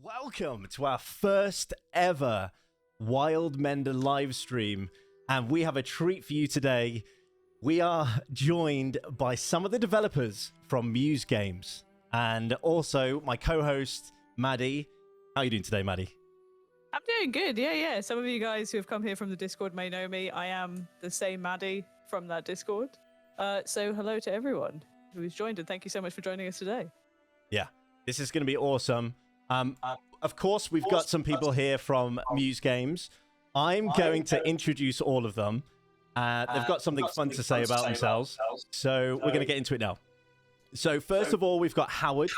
Welcome to our first ever Wildmender live stream, and we have a treat for you today. We are joined by some of the developers from Muse Games, and also my co-host, Maddie. How are you doing today, Maddie? I'm doing good, yeah. Some of you guys who have come here from the Discord may know me. I am the same Maddie from that Discord. So hello to everyone who's joined, and thank you so much for joining us today. Yeah, this is going to be awesome. Of course, we've got some people here from Muse Games. I'm going to introduce all of them. They've got something fun to say about themselves, so we're going to get into it now. So first of all, we've got Howard.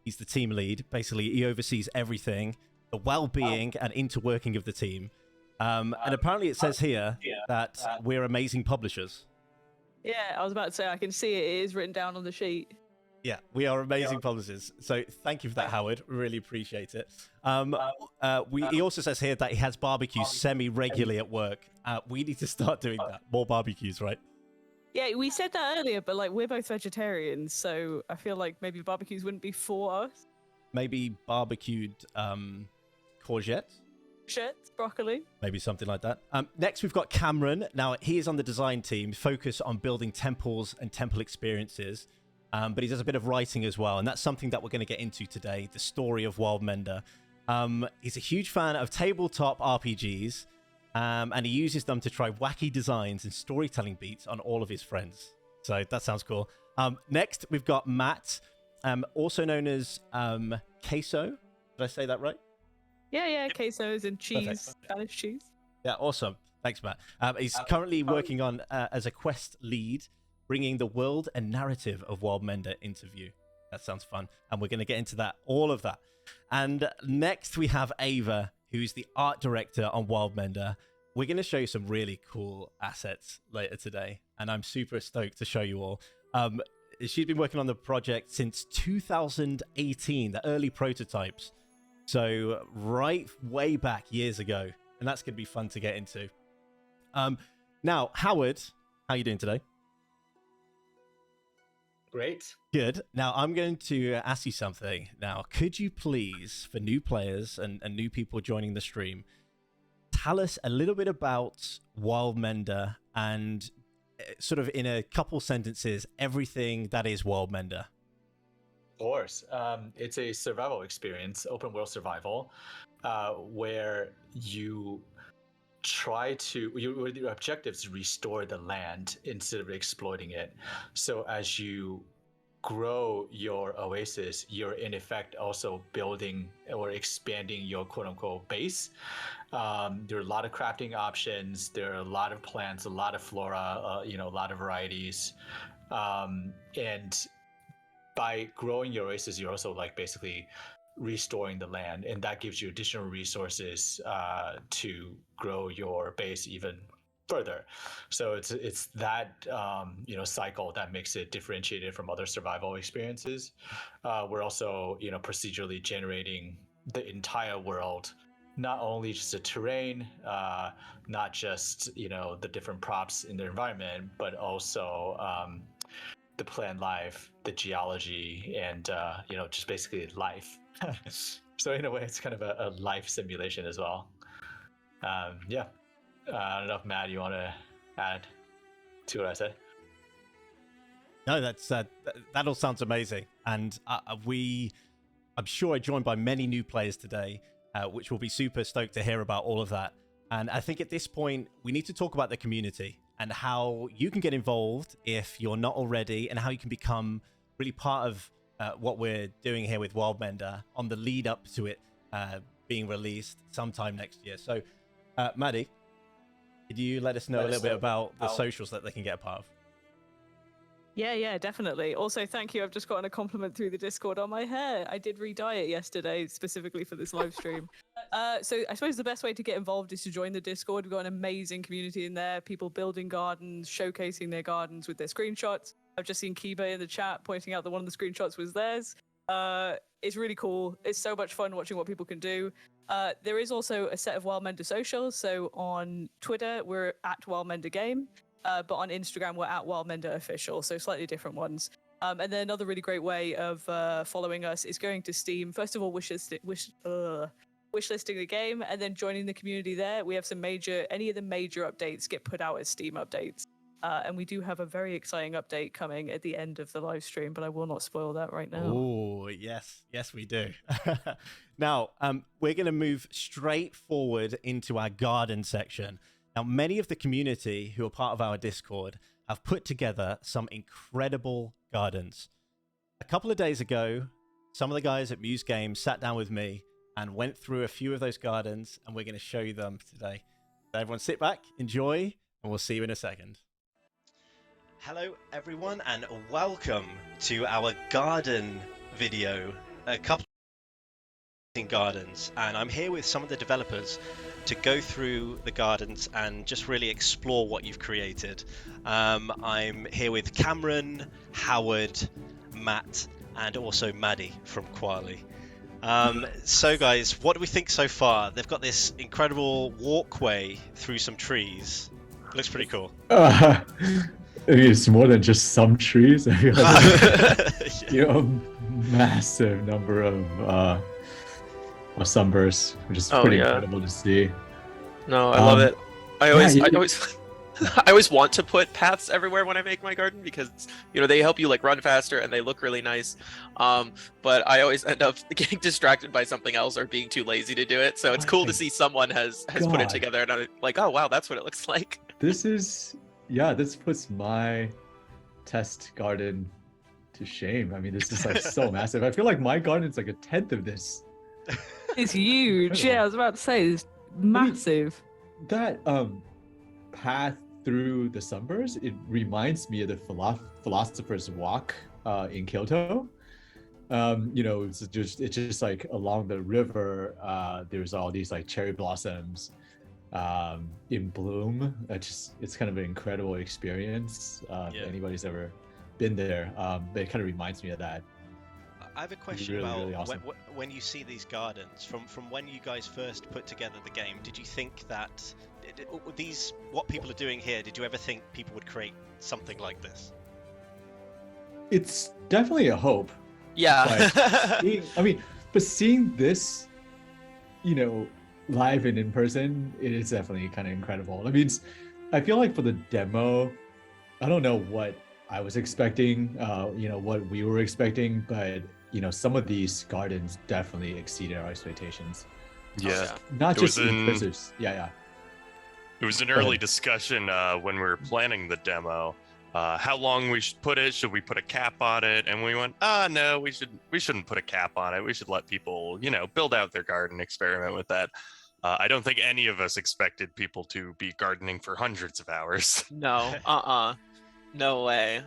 He's the team lead. Basically, he oversees everything, the well-being and interworking of the team. And apparently it says here that we're amazing publishers. Yeah, I was about to say, I can see it. It is written down on the sheet. Yeah, we are amazing publishers. So thank you for that, Howard. Really appreciate it. He also says here that he has barbecues semi-regularly at work. We need to start doing that. More barbecues, right? Yeah, we said that earlier, but like we're both vegetarians, so I feel like maybe barbecues wouldn't be for us. Maybe barbecued courgette? Shirts, broccoli. Maybe something like that. Next, we've got Cameron. Now, he is on the design team, focused on building temples and temple experiences. But he does a bit of writing as well, and that's something that we're going to get into today, the story of Wildmender. He's a huge fan of tabletop RPGs, and he uses them to try wacky designs and storytelling beats on all of his friends. So that sounds cool. Next, we've got Matt, also known as Queso. Did I say that right? Yeah, quesos and cheese, Perfect. Spanish cheese. Yeah, awesome. Thanks, Matt. He's currently working on as a quest lead, bringing the world and narrative of Wildmender into view. That sounds fun. And we're going to get into that, all of that. And next we have Ava, who's the art director on Wildmender. We're going to show you some really cool assets later today. And I'm super stoked to show you all. She's been working on the project since 2018, the early prototypes. So right way back years ago. And that's going to be fun to get into. Now, Howard, how are you doing today? Great. Good. Now, I'm going to ask you something. Now, could you please, for new players and new people joining the stream, tell us a little bit about Wildmender and sort of in a couple sentences, everything that is Wildmender? Of course. It's a survival experience, open world survival, where you try to, your objective is to restore the land instead of exploiting it. So as you grow your oasis, you're in effect also building or expanding your quote unquote base. There are a lot of crafting options. There are a lot of plants, a lot of flora, a lot of varieties. And by growing your oasis, you're also like basically restoring the land, and that gives you additional resources to grow your base even further. So it's that cycle that makes it differentiated from other survival experiences. We're also procedurally generating the entire world, not only just the terrain, not just the different props in the environment, but also the plant life, the geology, and just basically life. So in a way, it's kind of a life simulation as well. I don't know if Matt, you want to add to what I said? No, that all sounds amazing, and I'm sure I'm joined by many new players today, which will be super stoked to hear about all of that. And I think at this point, we need to talk about the community and how you can get involved if you're not already, and how you can become really part of what we're doing here with Wildmender on the lead up to it being released sometime next year. So, Maddie, could you let us know a little bit about the socials that they can get a part of? Yeah, definitely. Also, thank you. I've just gotten a compliment through the Discord on my hair. I did re-dye it yesterday specifically for this live stream. So I suppose the best way to get involved is to join the Discord. We've got an amazing community in there, people building gardens, showcasing their gardens with their screenshots. I've just seen Kiba in the chat pointing out that one of the screenshots was theirs. It's really cool. It's so much fun watching what people can do. There is also a set of Wildmender socials. So on Twitter, we're at Wildmender Game. But on Instagram, we're at Wildmender Official, so slightly different ones. And then another really great way of following us is going to Steam. First of all, wishlisting the game, and then joining the community there. We have any of the major updates get put out as Steam updates. And we do have a very exciting update coming at the end of the live stream, but I will not spoil that right now. Oh, yes. Yes, we do. Now, we're going to move straight forward into our garden section. Now, many of the community who are part of our Discord have put together some incredible gardens. A couple of days ago, some of the guys at Muse Games sat down with me and went through a few of those gardens, and we're going to show you them today. So everyone sit back, enjoy, and we'll see you in a second. Hello, everyone, and welcome to our garden video. A couple of gardens, and I'm here with some of the developers to go through the gardens and just really explore what you've created. I'm here with Cameron, Howard, Matt, and also Maddie from Kwalee. So guys, what do we think so far? They've got this incredible walkway through some trees. Looks pretty cool. I mean, it's more than just some trees. I feel like, Yeah. Massive number of sunbursts, which is pretty incredible to see. No, I love it. I always want to put paths everywhere when I make my garden because they help you like run faster and they look really nice. But I always end up getting distracted by something else or being too lazy to do it. So it's cool to see someone has put it together and I'm like, oh wow, that's what it looks like. This puts my test garden to shame. I mean, this is like so massive. I feel like my garden is like a tenth of this. It's huge. Yeah, I was about to say, it's massive. That path through the sunburst, it reminds me of the philosopher's walk in Kyoto. It's just like along the river, there's all these like cherry blossoms in bloom. It's kind of an incredible experience. If anybody's ever been there, but it kind of reminds me of that. I have a question really, about really awesome. when you see these gardens, from when you guys first put together the game, did you think that what people are doing here, did you ever think people would create something like this? It's definitely a hope. Yeah. But seeing this, live and in person, it is definitely kind of incredible. I mean, I feel like for the demo, I don't know what I was expecting, what we were expecting, but some of these gardens definitely exceeded our expectations. Yeah. Not just in visitors. Yeah. It was an early discussion when we were planning the demo. How long we should put it? Should we put a cap on it? And we went, no, we shouldn't put a cap on it. We should let people, build out their garden, experiment with that. I don't think any of us expected people to be gardening for hundreds of hours. No, no way.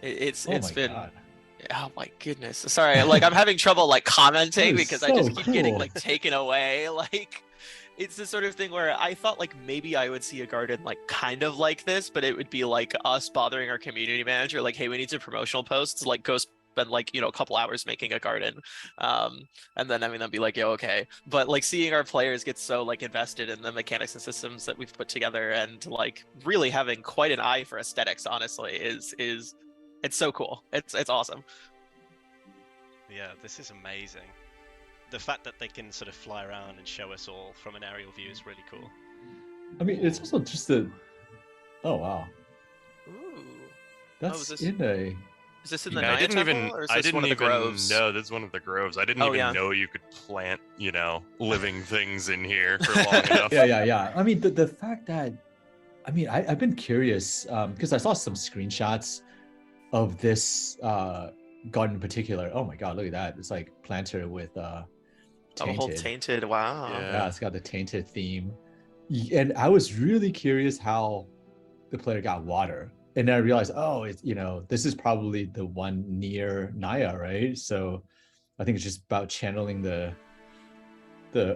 It's been. God. Oh my goodness. Sorry, like I'm having trouble like commenting because I just keep getting cool. like taken away. Like it's the sort of thing where I thought like maybe I would see a garden like kind of like this, but it would be like us bothering our community manager, like, hey, we need some promotional posts, like go spend like, a couple hours making a garden. And then having them be like, yo, okay. But like seeing our players get so like invested in the mechanics and systems that we've put together and like really having quite an eye for aesthetics, honestly, is it's so cool. It's awesome. Yeah, this is amazing. The fact that they can sort of fly around and show us all from an aerial view is really cool. I mean, it's also just oh wow. Ooh. That's is in a... Is this in the Yeah, Naya Temple, or is this one of the groves? No, this is one of the groves. I didn't even know you could plant, living things in here for long enough. Yeah. I mean, the fact that, I've been curious because I saw some screenshots of this garden in particular. Oh my god, look at that! It's like planter with tainted. A whole tainted. Wow. Yeah, it's got the tainted theme, and I was really curious how the player got water. And then I realized, it's this is probably the one near Naya, right? So I think it's just about channeling the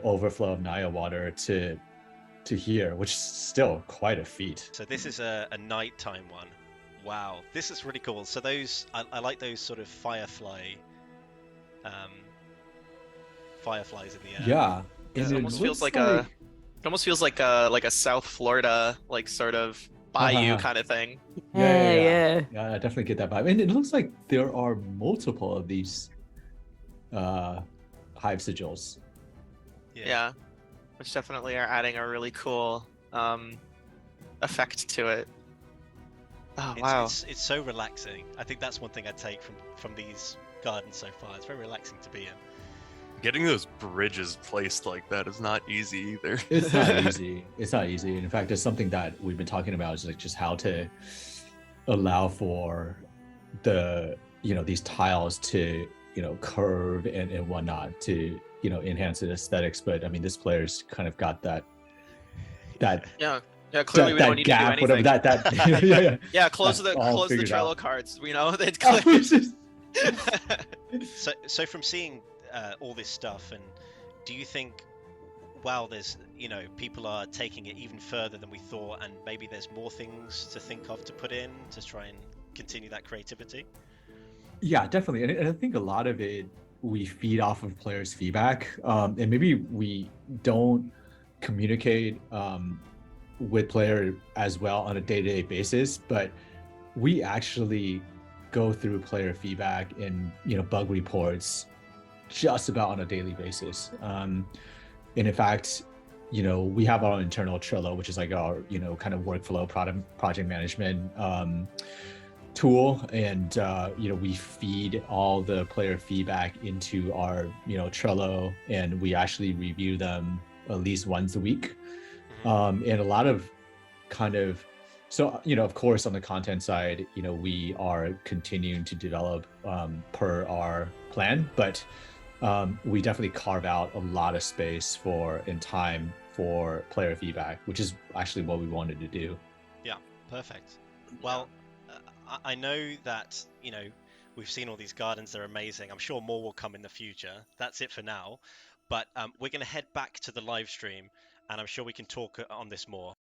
overflow of Naya water to here, which is still quite a feet. So this is a nighttime one. Wow, this is really cool. So those, I like those sort of fireflies in the air. Yeah, It almost feels like a South Florida like sort of bayou kind of thing. Yeah. Yeah, I definitely get that vibe. And it looks like there are multiple of these hive sigils. Yeah, which definitely are adding a really cool effect to it. Oh wow! It's so relaxing. I think that's one thing I take from these gardens so far. It's very relaxing to be in. Getting those bridges placed like that is not easy either. It's not easy. It's not easy. In fact, it's something that we've been talking about, is like just how to allow for the these tiles to curve and whatnot to enhance the aesthetics. But I mean, this player's kind of got that Yeah, clearly we don't need gap, to do anything. whatever that Yeah, close the figured Trello out. cards. It's clear. So from seeing all this stuff, and do you think, wow, there's people are taking it even further than we thought, and maybe there's more things to think of to put in to try and continue that creativity? Yeah, definitely. And I think a lot of it, we feed off of players' feedback, and maybe we don't communicate with player as well on a day-to-day basis, but we actually go through player feedback and bug reports just about on a daily basis. And in fact, we have our internal Trello, which is like our kind of workflow project management tool, and we feed all the player feedback into our Trello, and we actually review them at least once a week. And a lot of so of course on the content side, we are continuing to develop per our plan, but we definitely carve out a lot of space and time for player feedback, which is actually what we wanted to do. Yeah, perfect. Well, I know that we've seen all these gardens, they're amazing. I'm sure more will come in the future. That's it for now, but we're going to head back to the live stream, and I'm sure we can talk on this more.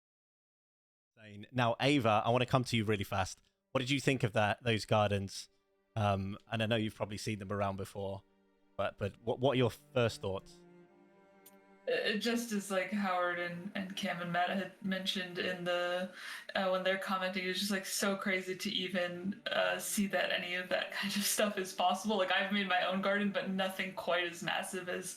Now, Ava, I want to come to you really fast. What did you think of those gardens? And I know you've probably seen them around before, but what are your first thoughts? Just as like Howard and Cam and Matt had mentioned in the when they're commenting, it's just like so crazy to even see that any of that kind of stuff is possible. Like, I've made my own garden, but nothing quite as massive as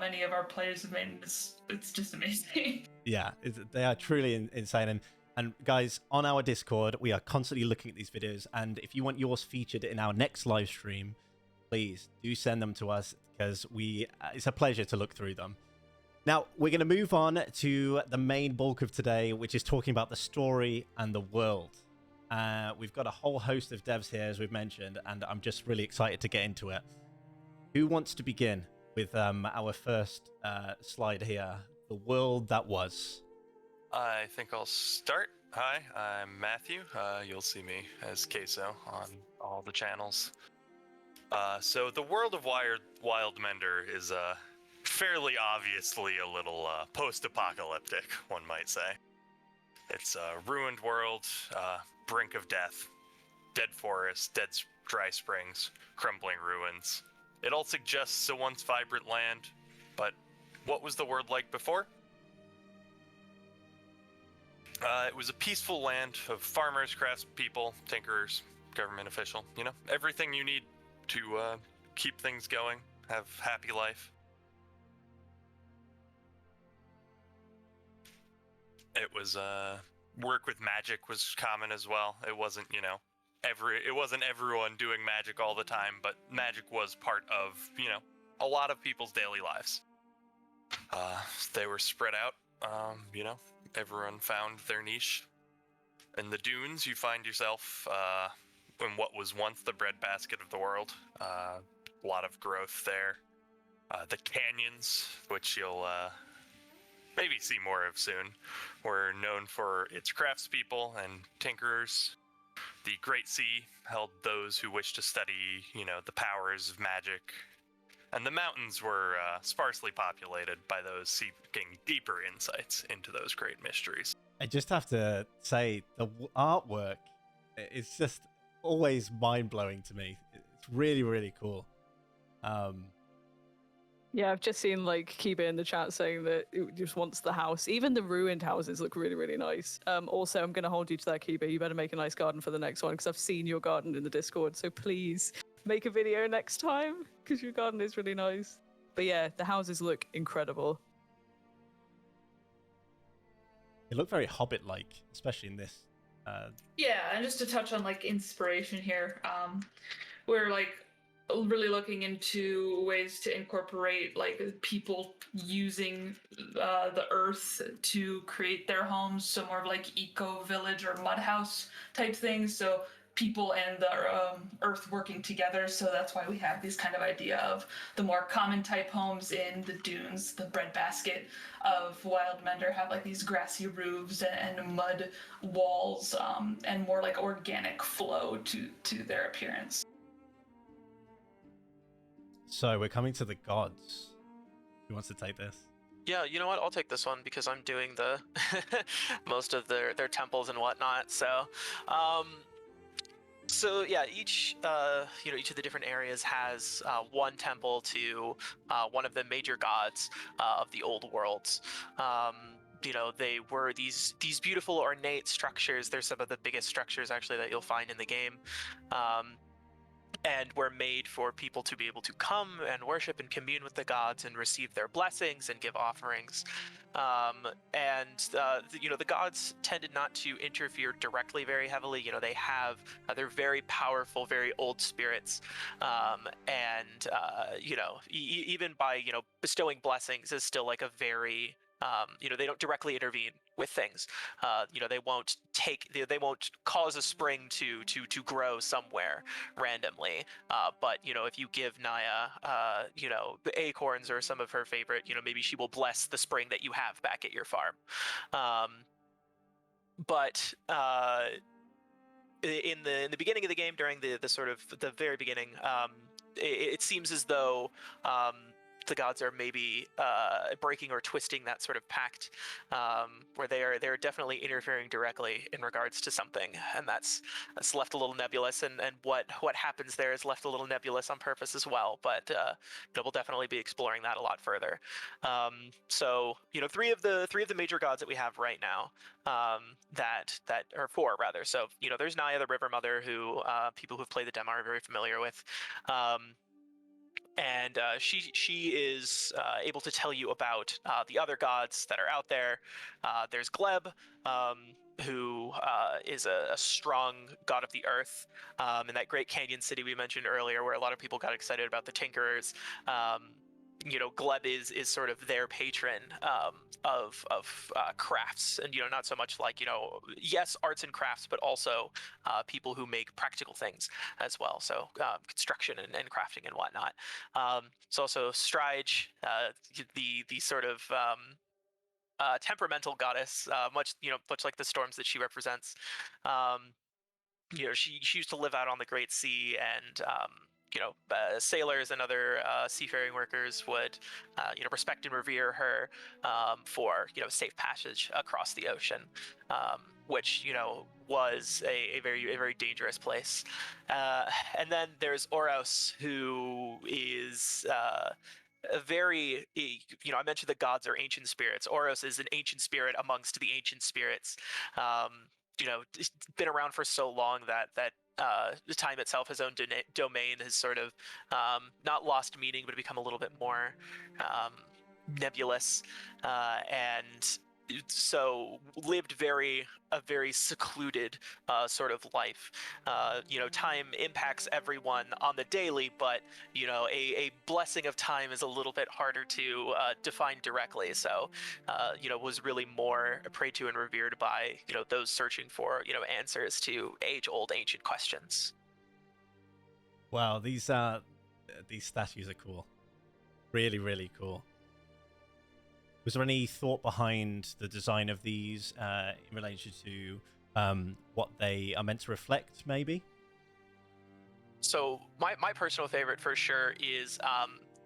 any of our players have made. It's just amazing. Yeah, they are truly insane. And guys, on our Discord, we are constantly looking at these videos, and if you want yours featured in our next live stream, please do send them to us, because it's a pleasure to look through them. Now, we're going to move on to the main bulk of today, which is talking about the story and the world. We've got a whole host of devs here, as we've mentioned, and I'm just really excited to get into it. Who wants to begin with our first slide here, the world that was? I think I'll start. Hi, I'm Matthew. You'll see me as Queso on all the channels. So the world of Wildmender is fairly obviously a little post-apocalyptic, one might say. It's a ruined world, brink of death, dead forests, dead dry springs, crumbling ruins. It all suggests a once vibrant land, but what was the world like before? It was a peaceful land of farmers, craftspeople, tinkerers, government official, everything you need to keep things going, have happy life. It was work with magic was common as well. It wasn't, it wasn't everyone doing magic all the time, but magic was part of, a lot of people's daily lives. They were spread out, everyone found their niche. In the dunes, you find yourself in what was once the breadbasket of the world. A lot of growth there. The canyons, which you'll maybe see more of soon, were known for its craftspeople and tinkerers. The Great Sea held those who wished to study, the powers of magic. And the mountains were sparsely populated by those seeking deeper insights into those great mysteries. I just have to say, the artwork is just always mind-blowing to me. It's really, really cool. Yeah, I've just seen like Kiba in the chat saying that it just wants the house. Even the ruined houses look really, really nice. Also, I'm going to hold you to that, Kiba. You better make a nice garden for the next one because I've seen your garden in the Discord. So please make a video next time because your garden is really nice. But yeah, the houses look incredible. They look very Hobbit-like, especially in this. Yeah, and just to touch on like inspiration here, we're like really looking into ways to incorporate like people using the earth to create their homes, so more of like eco village or mud house type things. So people and the earth working together. So that's why we have this kind of idea of the more common type homes in the dunes, the breadbasket of Wildmender have like these grassy roofs and mud walls, and more like organic flow to their appearance. So we're coming to the gods. Who wants to take this? Yeah, you know what? I'll take this one because I'm doing the most of their temples and whatnot. So yeah, each each of the different areas has one temple to one of the major gods of the old worlds. They were these beautiful ornate structures. They're some of the biggest structures actually that you'll find in the game. And were made for people to be able to come and worship and commune with the gods and receive their blessings and give offerings. The gods tended not to interfere directly very heavily. They're very powerful, very old spirits. Even by, bestowing blessings is still like a very, they don't directly intervene with things. They won't cause a spring to grow somewhere randomly. But if you give Naya, acorns or some of her favorite, maybe she will bless the spring that you have back at your farm. In the beginning of the game, during the sort of the very beginning, it seems as though the gods are maybe breaking or twisting that sort of pact, where they're definitely interfering directly in regards to something, and that's left a little nebulous, and what happens there is left a little nebulous on purpose as well. But we'll definitely be exploring that a lot further. Three of the major gods that we have right now, or four rather. So there's Naya, the River Mother, who people who've played the demo are very familiar with. She is able to tell you about the other gods that are out there. There's Gleb, who is a strong god of the earth in that great canyon city we mentioned earlier, where a lot of people got excited about the Tinkerers. Gleb is sort of their patron of crafts, and not so much like yes, arts and crafts, but also people who make practical things as well. So construction and crafting and whatnot. It's also Strige, the sort of temperamental goddess, much like the storms that she represents. She used to live out on the Great Sea, and sailors and other seafaring workers would respect and revere her for safe passage across the ocean, which was a very dangerous place. And then there's Oros, who is a very, I mentioned the gods are ancient spirits. Oros is an ancient spirit amongst the ancient spirits. It's been around for so long that the time itself, his own domain, has sort of not lost meaning, but become a little bit more nebulous, and so lived a very secluded sort of life. Time impacts everyone on the daily, but a blessing of time is a little bit harder to define directly. So was really more prayed to and revered by those searching for answers to age-old ancient questions. Wow, these statues are cool. Really, really cool. Was there any thought behind the design of these in relation to what they are meant to reflect, maybe? So my personal favorite for sure is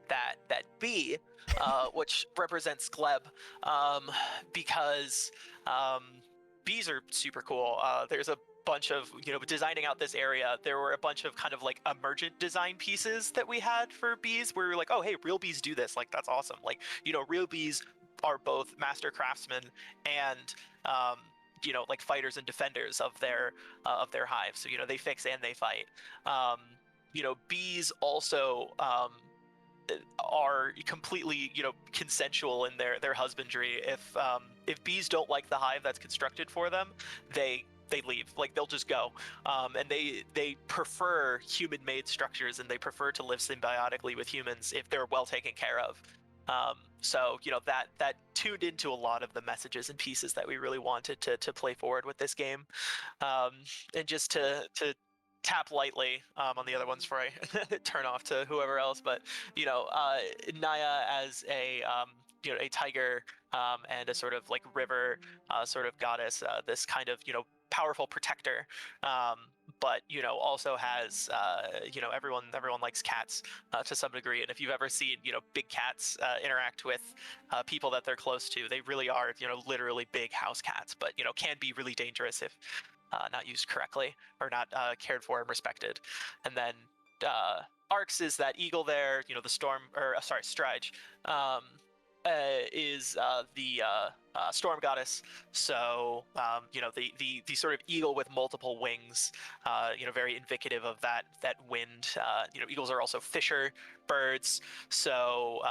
that bee, which represents Gleb, because bees are super cool. There's a bunch of, designing out this area, there were a bunch of kind of like emergent design pieces that we had for bees where we were like, oh, hey, real bees do this. Like, that's awesome. Like, real bees are both master craftsmen and, like fighters and defenders of their hive. So, they fix and they fight. Bees also, are completely consensual in their husbandry. If bees don't like the hive that's constructed for them, they leave. Like, they'll just go, and they prefer human-made structures, and they prefer to live symbiotically with humans if they're well taken care of. So that tuned into a lot of the messages and pieces that we really wanted to play forward with this game, and just to tap lightly on the other ones before I turn off to whoever else. But Naya as a a tiger, and a sort of like river sort of goddess, this kind of powerful protector, but also has everyone likes cats to some degree, and if you've ever seen big cats interact with people that they're close to, they really are literally big house cats, but can be really dangerous if not used correctly or not cared for and respected. And then Arx is that eagle there, the storm, or Strige, is the storm goddess. So the sort of eagle with multiple wings, very indicative of that wind. Eagles are also fisher birds, so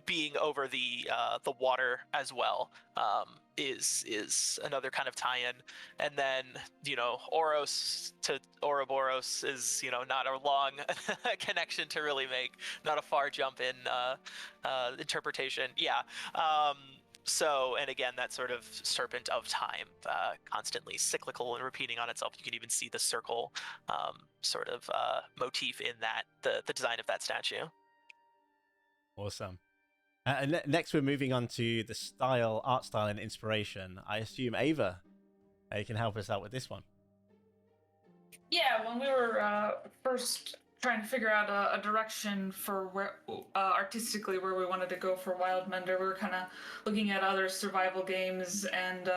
being over the water as well is another kind of tie-in. And then Oros to Ouroboros is not a long connection to really make, not a far jump in interpretation. So, and again, that sort of serpent of time, constantly cyclical and repeating on itself. You can even see the circle sort of motif in that, the design of that statue. Awesome. And next, we're moving on to the art style and inspiration. I assume Ava, you can help us out with this one. Yeah, when we were first trying to figure out a direction for where artistically where we wanted to go for Wildmender, we were kind of looking at other survival games, and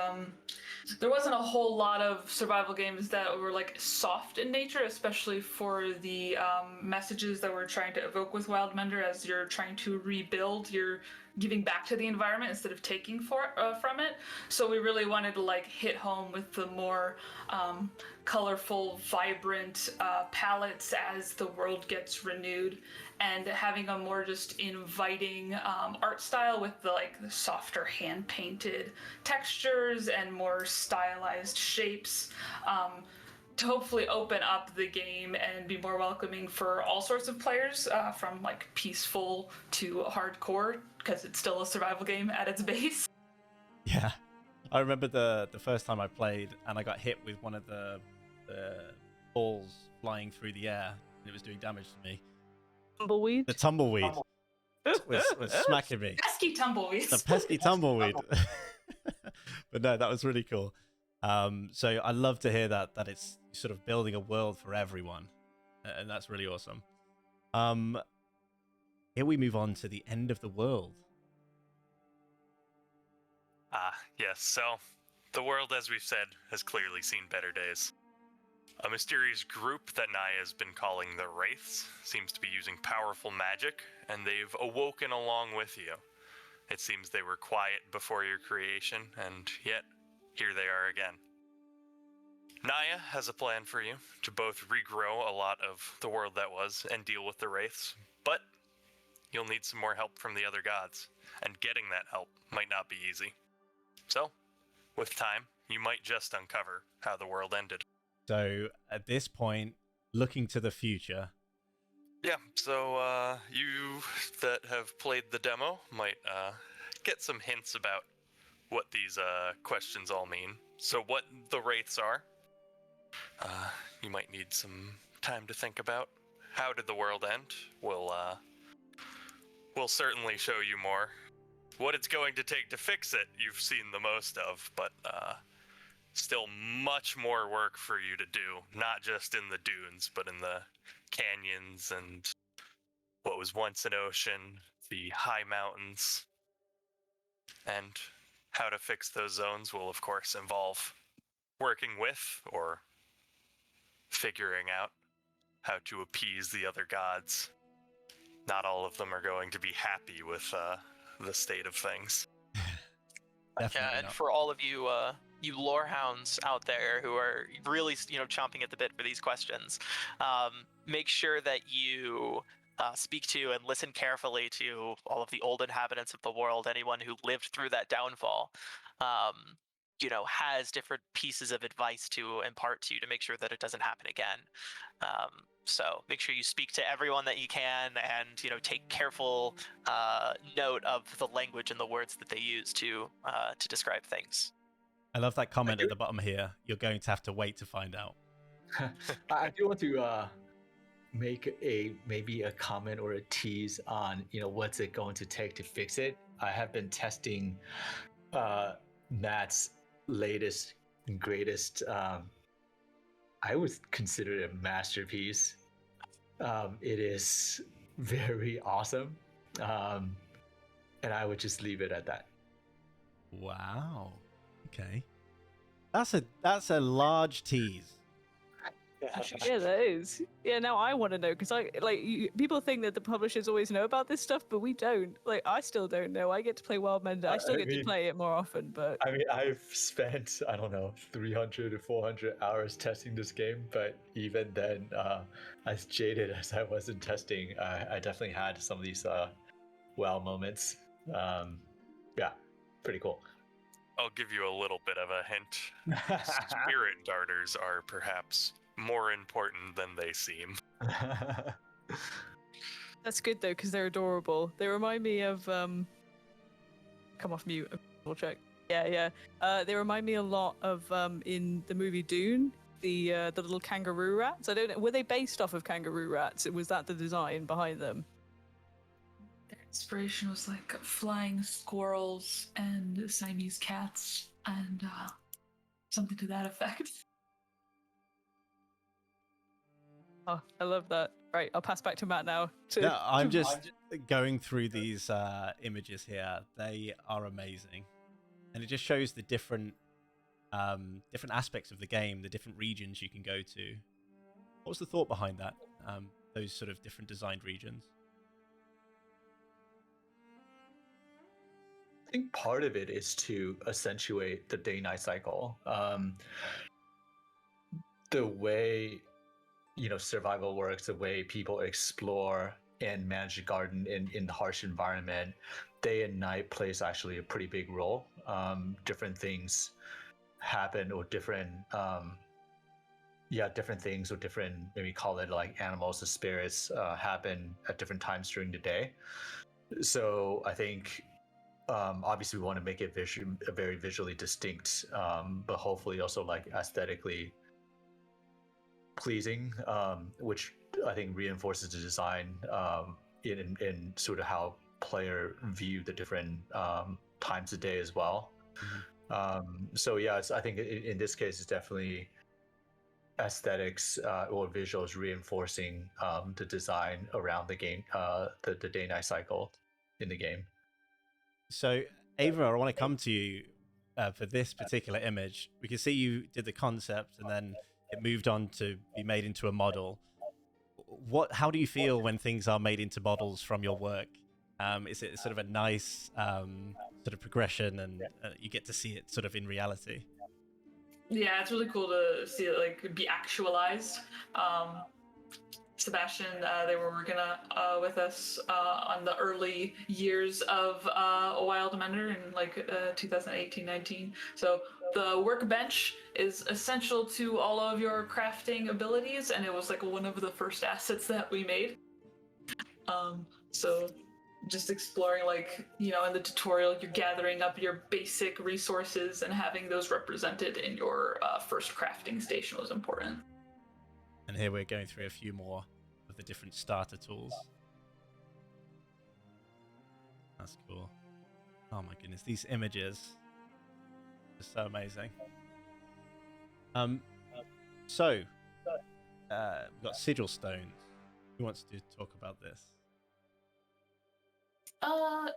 there wasn't a whole lot of survival games that were like soft in nature, especially for the messages that we're trying to evoke with Wildmender. As you're trying to rebuild, you're giving back to the environment instead of taking from it. So we really wanted to like hit home with the more colorful, vibrant palettes as the world gets renewed, and having a more just inviting art style with the softer hand painted textures and more stylized shapes, to hopefully open up the game and be more welcoming for all sorts of players, from like peaceful to hardcore, because it's still a survival game at its base. Yeah, I remember the first time I played and I got hit with one of the balls flying through the air, and it was doing damage to me. Tumbleweed? The tumbleweed was smacking me. Pesky tumbleweeds. The pesky tumbleweed. But no, that was really cool. So I love to hear that it's sort of building a world for everyone, and that's really awesome. Here we move on to the end of the world. Yes, so the world, as we've said, has clearly seen better days. A mysterious group that Naya has been calling the Wraiths seems to be using powerful magic, and they've awoken along with you. It seems they were quiet before your creation, and yet here they are again. Naya has a plan for you to both regrow a lot of the world that was and deal with the Wraiths, but you'll need some more help from the other gods, and getting that help might not be easy. So, with time, you might just uncover how the world ended. So, at this point, looking to the future. Yeah, so you that have played the demo might get some hints about what these questions all mean. So what the Wraiths are, you might need some time to think about. How did the world end? We'll certainly show you more. What it's going to take to fix it, you've seen the most of, but still much more work for you to do, not just in the dunes, but in the canyons and what was once an ocean, the high mountains. And how to fix those zones will, of course, involve working with or figuring out how to appease the other gods. Not all of them are going to be happy with the state of things. Definitely Yeah, and not. for all of you, you lore hounds out there who are really, chomping at the bit for these questions, make sure that you speak to and listen carefully to all of the old inhabitants of the world, anyone who lived through that downfall. Has different pieces of advice to impart to you to make sure that it doesn't happen again. So make sure you speak to everyone that you can, and take careful note of the language and the words that they use to describe things. I love that comment at the bottom here. You're going to have to wait to find out. I do want to make maybe a comment or a tease on what's it going to take to fix it. I have been testing Matt's latest and greatest. I would consider it a masterpiece. It is very awesome, and I would just leave it at that. Wow. Okay. That's a large tease. Yeah, that is. Yeah, now I want to know because people think that the publishers always know about this stuff, but we don't. I still don't know. I get to play Wildmender. I still get to play it more often, but I mean, I've spent 300 to 400 hours testing this game, but even then, as jaded as I was in testing, I definitely had some of these wow moments. Yeah, pretty cool. I'll give you a little bit of a hint. Spirit darters are perhaps more important than they seem. that's good though because they're adorable. They remind me of come off mute. We'll check. Yeah. They remind me a lot of in the movie Dune, the little kangaroo rats. I don't know. Were they based off of kangaroo rats? Was that the design behind them? Their inspiration was like flying squirrels and Siamese cats and something to that effect. Oh, I love that. Right, I'll pass back to Matt now. No, I'm just going through these images here. They are amazing, and it just shows the different aspects of the game, the different regions you can go to. What was the thought behind that? Those sort of different designed regions. I think part of it is to accentuate the day-night cycle. The way survival works, the way people explore and manage a garden in the harsh environment, day and night plays actually a pretty big role. Different things happen, or different things, or different, maybe call it like animals or spirits, happen at different times during the day. So I think obviously we want to make it very visually distinct, but hopefully also aesthetically pleasing, which I think reinforces the design in sort of how player view the different times of day as well. So yeah, I think in this case it's definitely aesthetics or visuals reinforcing the design around the game, the day-night cycle in the game. So Ava, I want to come to you for this particular image. We can see you did the concept and then it moved on to be made into a model. How do you feel when things are made into models from your work? Is it sort of a nice sort of progression, and you get to see it sort of in reality? Yeah, it's really cool to see it be actualized. Sebastian, they were working with us on the early years of Wildmender in 2018-19. So the workbench is essential to all of your crafting abilities, and it was one of the first assets that we made. So just exploring in the tutorial, you're gathering up your basic resources and having those represented in your first crafting station was important. And here we're going through a few more of the different starter tools. That's cool. Oh my goodness, these images are so amazing. So we've got sigil stones. Who wants to talk about this?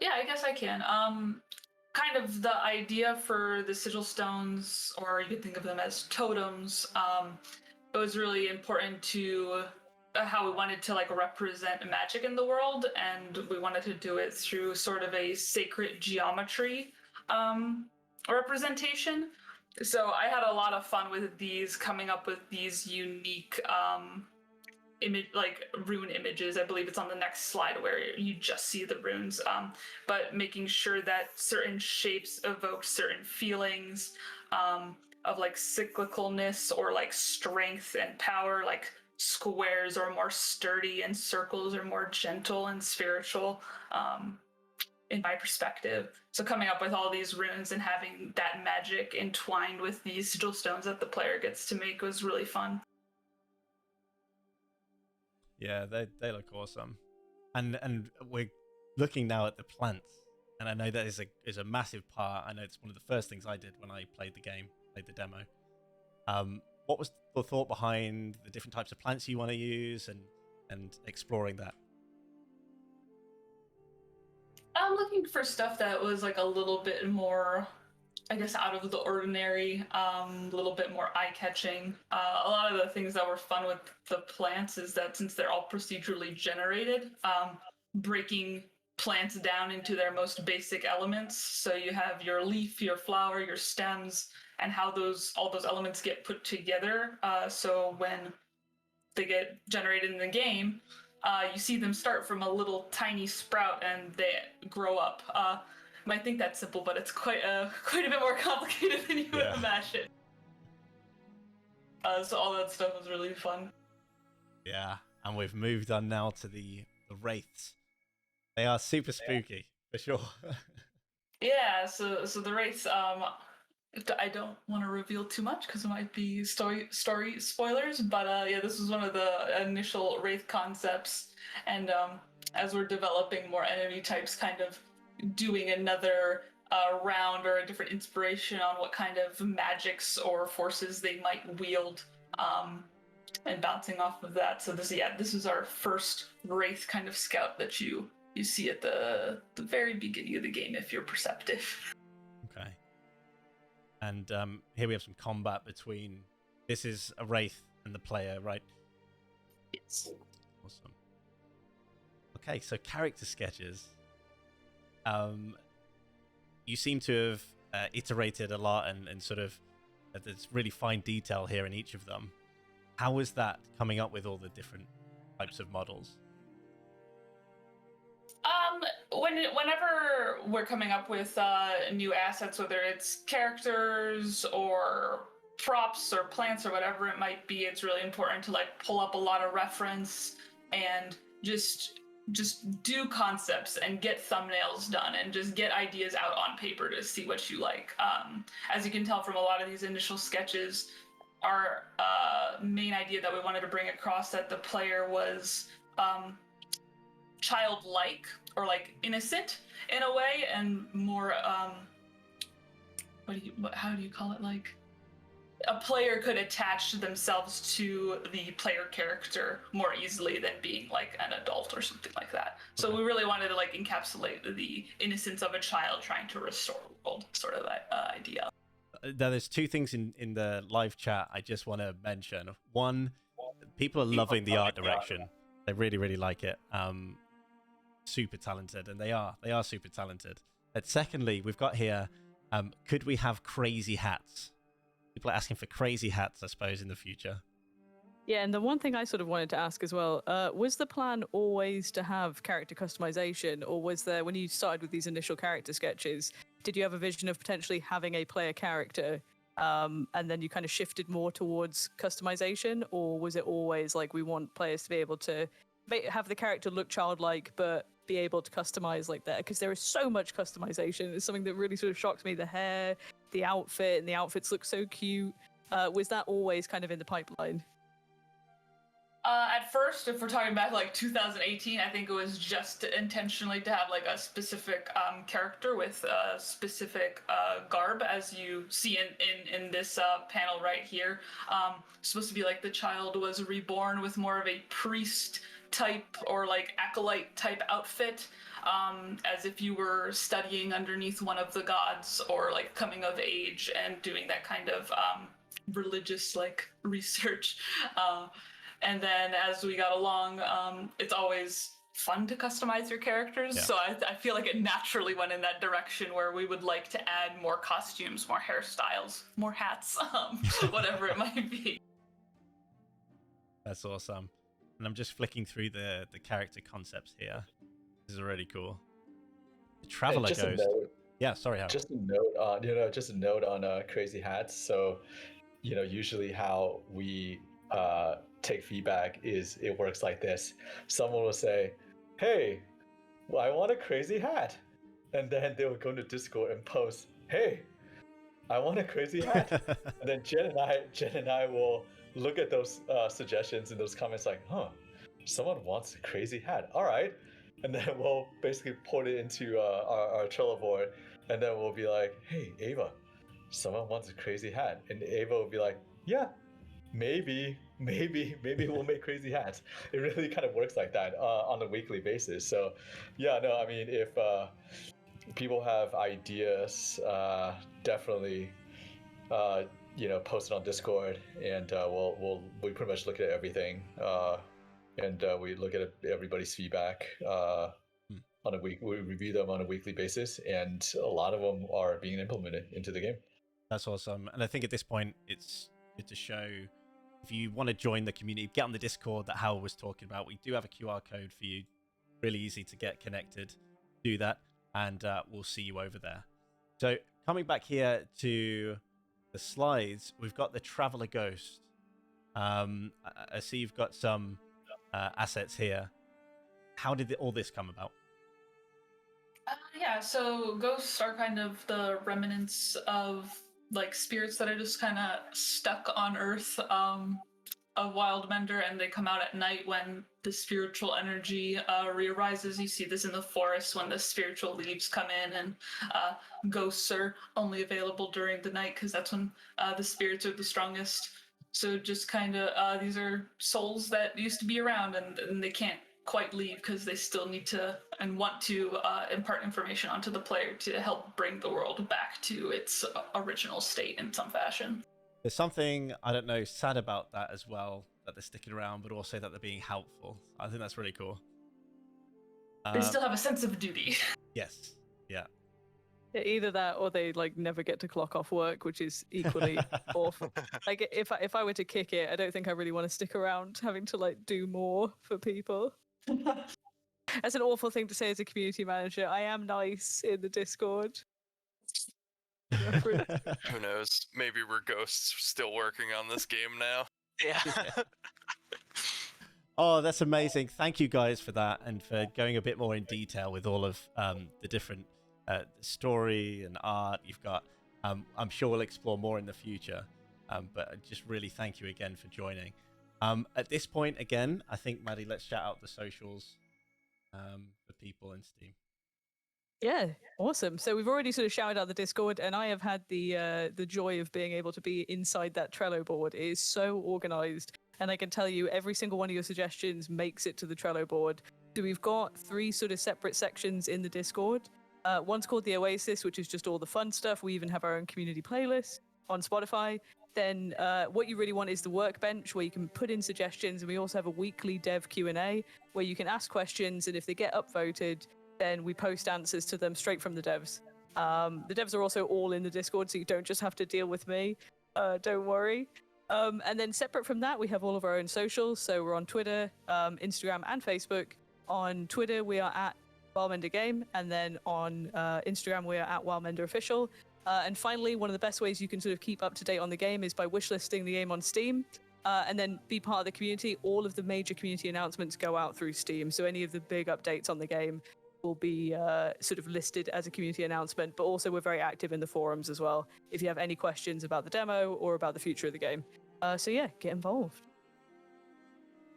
Yeah, I guess I can. kind of the idea for the sigil stones, or you could think of them as totems. It was really important to how we wanted to like represent magic in the world, and we wanted to do it through sort of a sacred geometry representation. So I had a lot of fun with these, coming up with these unique rune images. I believe it's on the next slide where you just see the runes, but making sure that certain shapes evoke certain feelings of like cyclicalness or like strength and power. Like squares are more sturdy and circles are more gentle and spiritual, in my perspective. So coming up with all these runes and having that magic entwined with these sigil stones that the player gets to make was really fun. Yeah, they look awesome, and we're looking now at the plants, and I know that is a massive part. I know it's one of the first things I did when I played the game, played the demo. What was the thought behind the different types of plants you want to use, and exploring that? I'm looking for stuff that was like a little bit more, I guess, out of the ordinary, a little bit more eye-catching. A lot of the things that were fun with the plants is that since they're all procedurally generated, breaking plants down into their most basic elements. So you have your leaf, your flower, your stems, and how all those elements get put together. So when they get generated in the game, you see them start from a little tiny sprout and they grow up. You might think that's simple, but it's quite a bit more complicated than you would imagine. So all that stuff was really fun. Yeah, and we've moved on now to the Wraiths. They are super spooky, for sure. Yeah, so the Wraiths, I don't want to reveal too much because it might be story spoilers, but yeah, this was one of the initial Wraith concepts, and as we're developing more enemy types, kind of doing another round or a different inspiration on what kind of magics or forces they might wield, and bouncing off of that. So this is our first Wraith kind of scout that you see at the very beginning of the game if you're perceptive. Okay. And here we have some combat between. This is a Wraith and the player, right? Yes. Awesome. Okay, so character sketches. You seem to have iterated a lot and sort of there's really fine detail here in each of them. How was that coming up with all the different types of models? Whenever we're coming up with new assets, whether it's characters or props or plants or whatever it might be, it's really important to like pull up a lot of reference and just do concepts and get thumbnails done and just get ideas out on paper to see what you like. As you can tell from a lot of these initial sketches, our main idea that we wanted to bring across that the player was childlike or like innocent in a way, and more how do you call it, like a player could attach themselves to the player character more easily than being like an adult or something like that. So we really wanted to like encapsulate the innocence of a child trying to restore the world, sort of idea. Now, there's two things in the live chat I just want to mention. One, people are loving the art direction. They really, really like it. Super talented, and they are super talented. And secondly, we've got here, could we have crazy hats? People are asking for crazy hats, I suppose, in the future. Yeah, and the one thing I sort of wanted to ask as well, was the plan always to have character customization, or was there, when you started with these initial character sketches, did you have a vision of potentially having a player character, and then you kind of shifted more towards customization, or was it always like we want players to be able to have the character look childlike, but be able to customize like that? Because there is so much customization. It's something that really sort of shocked me. The hair, the outfit, and the outfits look so cute. Was that always kind of in the pipeline? At first, if we're talking back like 2018, I think it was just intentionally to have like a specific character with a specific garb, as you see in this panel right here. Supposed to be like the child was reborn with more of a priest type or like acolyte type outfit, as if you were studying underneath one of the gods or like coming of age and doing that kind of religious like research. And then as we got along, it's always fun to customize your characters. Yeah. So I feel like it naturally went in that direction where we would like to add more costumes, more hairstyles, more hats, whatever it might be. That's awesome. And I'm just flicking through the character concepts here. This is really cool. The Traveler Just a Ghost. note, Yeah, sorry, Howard. just a note on, just a note on crazy hats. So, usually how we take feedback is it works like this. Someone will say, "Hey, well, I want a crazy hat," and then they will go to Discord and post, "Hey, I want a crazy hat," and then Jen and I will look at those suggestions and those comments like, "Huh, someone wants a crazy hat. All right," and then we'll basically put it into our Trello board, and then we'll be like, "Hey, Ava, someone wants a crazy hat," and Ava will be like, "Yeah, maybe we'll make crazy hats." It really kind of works like that on a weekly basis. So yeah, no, I mean, if people have ideas, definitely post it on Discord, and we pretty much look at everything, and we look at everybody's feedback on a week. We review them on a weekly basis, and a lot of them are being implemented into the game. That's awesome. And I think at this point, it's good to show, if you want to join the community, get on the Discord that Howard was talking about. We do have a QR code for you. Really easy to get connected. Do that, and we'll see you over there. So coming back here to the slides, we've got the Traveler Ghost. I see you've got some assets here. How did all this come about? Yeah, so ghosts are kind of the remnants of like spirits that are just kind of stuck on Earth of Wildmender, and they come out at night when the spiritual energy re-arises. You see this in the forest when the spiritual leaves come in, and ghosts are only available during the night because that's when the spirits are the strongest. So just kind of these are souls that used to be around, and they can't quite leave because they still need to and want to impart information onto the player to help bring the world back to its original state in some fashion. There's something, I don't know, sad about that as well, that they're sticking around, but also that they're being helpful. I think that's really cool. They still have a sense of duty. Yes. Yeah. Yeah, either that or they like never get to clock off work, which is equally awful. Like if I were to kick it, I don't think I really want to stick around having to like do more for people. That's an awful thing to say as a community manager. I am nice in the Discord. Who knows? Maybe we're ghosts still working on this game now. Yeah. Oh, that's amazing. Thank you guys for that, and for going a bit more in detail with all of the different story and art you've got. I'm sure we'll explore more in the future, but just really thank you again for joining. At this point, again, I think, Maddie, let's shout out the socials for people in Steam. Yeah, awesome. So we've already sort of shouted out the Discord, and I have had the joy of being able to be inside that Trello board. It is so organized, and I can tell you every single one of your suggestions makes it to the Trello board. So we've got 3 sort of separate sections in the Discord. One's called the Oasis, which is just all the fun stuff. We even have our own community playlist on Spotify. Then what you really want is the Workbench, where you can put in suggestions, and we also have a weekly dev Q&A where you can ask questions, and if they get upvoted, then we post answers to them straight from the devs. The devs are also all in the Discord, so you don't just have to deal with me. Don't worry. And then separate from that, we have all of our own socials. So we're on Twitter, Instagram, and Facebook. On Twitter, we are at Wildmender Game, and then on Instagram, we are at Wildmender Official. And finally, one of the best ways you can sort of keep up to date on the game is by wishlisting the game on Steam. And then be part of the community. All of the major community announcements go out through Steam, so any of the big updates on the game will be sort of listed as a community announcement, but also we're very active in the forums as well if you have any questions about the demo or about the future of the game. So yeah, get involved.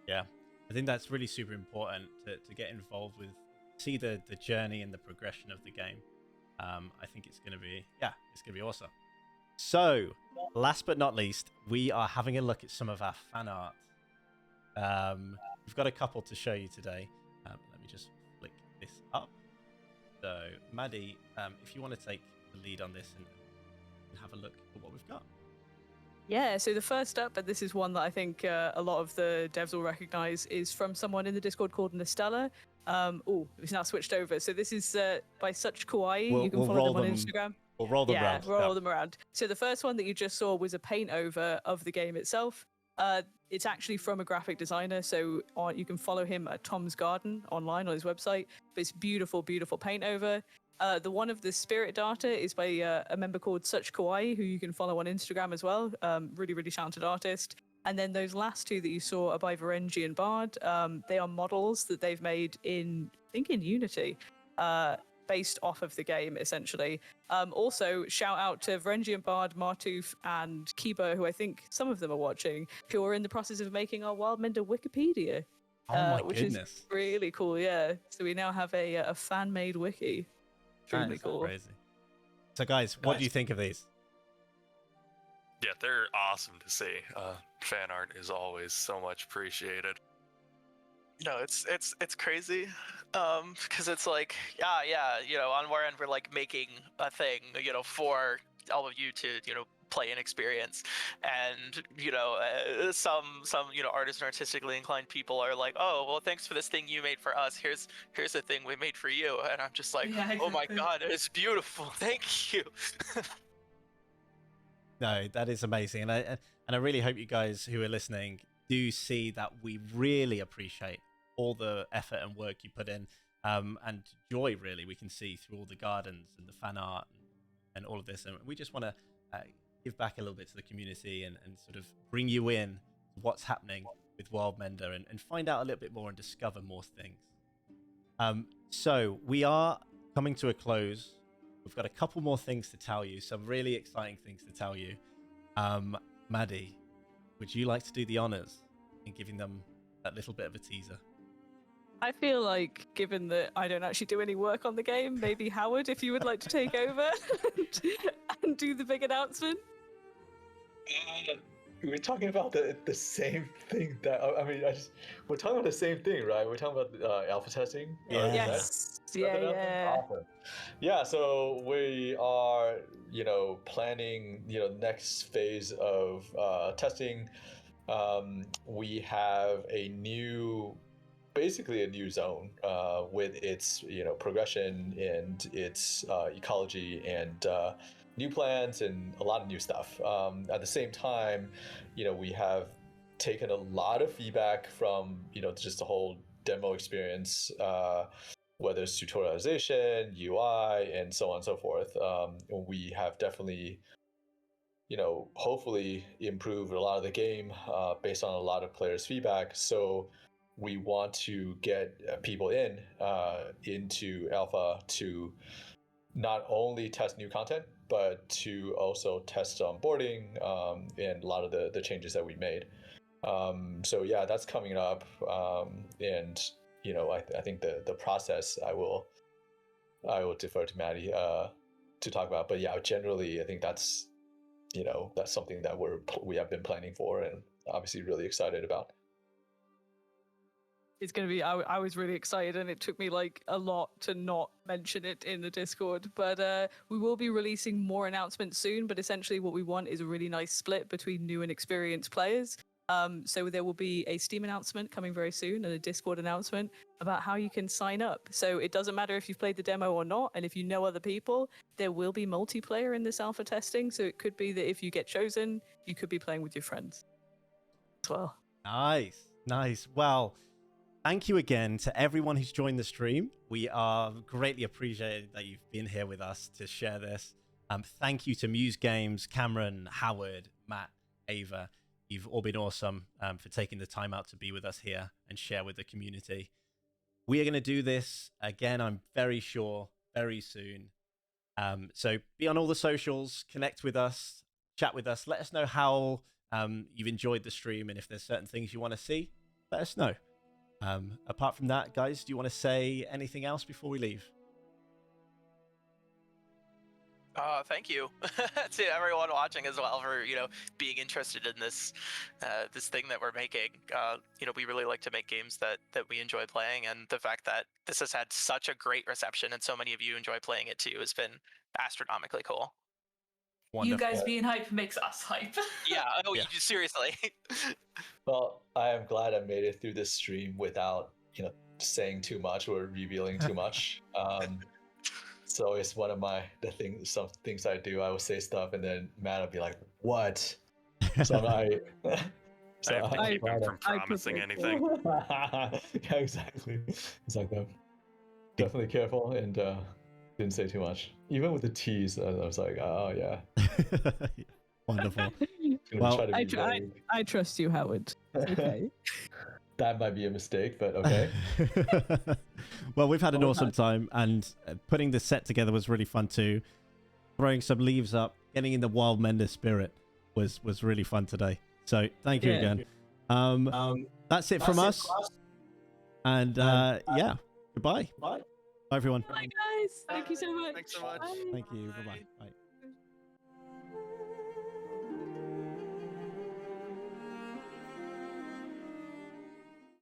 Yeah, I think that's really super important to get involved with, see the journey and the progression of the game. I think it's going to be, it's going to be awesome. So, last but not least, we are having a look at some of our fan art. we've got a couple to show you today. Let me just flick this up. So, Maddie, if you want to take the lead on this and have a look at what we've got. Yeah, so the first up, and this is one that I think a lot of the devs will recognize, is from someone in the Discord called Nestella. It's now switched over. So this is by Such Kawaii. You can follow them on Instagram. We'll roll them around. Roll them around. So the first one that you just saw was a paint over of the game itself. It's actually from a graphic designer, so you can follow him at Tom's Garden online on his website. But it's beautiful, beautiful paint over. The one of the spirit data is by a member called Such Kawaii, who you can follow on Instagram as well. Really, really talented artist. And then those last two that you saw are by Varengi and Bard. They are models that they've made in Unity, based off of the game, essentially. Also, shout out to Varengi and Bard, Martoof, and Kiba, who I think some of them are watching, who are in the process of making our Wildmender Wikipedia. Which goodness. Is really cool, yeah. So we now have a fan-made wiki. Extremely cool. Crazy. So guys, what do you think of these? Yeah, they're awesome to see. Fan art is always so much appreciated. No, it's crazy, because it's like, on our end we're like making a thing, for all of you to, play and experience, and some artists and artistically inclined people are like, oh well, thanks for this thing you made for us, here's the thing we made for you, and I'm just like, Yeah, oh my exactly. god, it's beautiful, thank you. No, that is amazing, and I really hope you guys who are listening do see that we really appreciate all the effort and work you put in, and joy really we can see through all the gardens and the fan art and all of this, and we just want to give back a little bit to the community and sort of bring you in to what's happening with Wildmender and find out a little bit more and discover more things. So we are coming to a close. We've got a couple more things to tell you, some really exciting things to tell you. Maddie, would you like to do the honors in giving them that little bit of a teaser? I feel like, given that I don't actually do any work on the game, maybe Howard, if you would like to take over and do the big announcement. We're talking about the same thing that we're talking about the same thing, right? We're talking about alpha testing. Yeah. Yes. Yeah. Awesome. Yeah. So we are, planning, next phase of testing. We have basically a new zone with its progression and its ecology and new plants and a lot of new stuff. At the same time, we have taken a lot of feedback from just the whole demo experience, whether it's tutorialization, UI, and so on and so forth. We have definitely hopefully improved a lot of the game based on a lot of players' feedback. So we want to get people into alpha to not only test new content, but to also test onboarding and a lot of the changes that we made. So yeah, that's coming up. And I think the process I will defer to Maddie to talk about. But yeah, generally I think that's something that we have been planning for and obviously really excited about. It's going to be, I was really excited, and it took me like a lot to not mention it in the Discord, but we will be releasing more announcements soon. But essentially what we want is a really nice split between new and experienced players. So there will be a Steam announcement coming very soon and a Discord announcement about how you can sign up. So it doesn't matter if you've played the demo or not, and if you know other people, there will be multiplayer in this alpha testing. So it could be that if you get chosen, you could be playing with your friends as well. Nice. Well, thank you again to everyone who's joined the stream. We are greatly appreciated that you've been here with us to share this. Thank you to Muse Games, Cameron, Howard, Matt, Ava. You've all been awesome for taking the time out to be with us here and share with the community. We are going to do this again, I'm very sure, very soon. So be on all the socials, connect with us, chat with us. Let us know how you've enjoyed the stream, and if there's certain things you want to see, let us know. Apart from that, guys, do you want to say anything else before we leave? Thank you to everyone watching as well for being interested in this this thing that we're making. We really like to make games that we enjoy playing, and the fact that this has had such a great reception and so many of you enjoy playing it too has been astronomically cool. Wonderful. You guys being hype makes us hype. Yeah. Oh, Yeah. seriously. Well, I am glad I made it through this stream without saying too much or revealing too much. So it's one of some things I do. I will say stuff and then Matt will be like, "What?" So I have to keep him from I promising prefer- anything. yeah, exactly. It's like that. Definitely careful and didn't say too much. Even with the tease, I was like, "Oh yeah." Wonderful. Gonna Well, try to be vague. I trust you, Howard. It's okay. That might be a mistake, but okay. Well, we've had an awesome time, and putting this set together was really fun too. Throwing some leaves up, getting in the Wildmender spirit was really fun today. So thank you again. That's it from us. And yeah, goodbye. Bye everyone. Bye, guys. Thank you so much. Thanks so much. Bye. Thank you. Bye. Bye.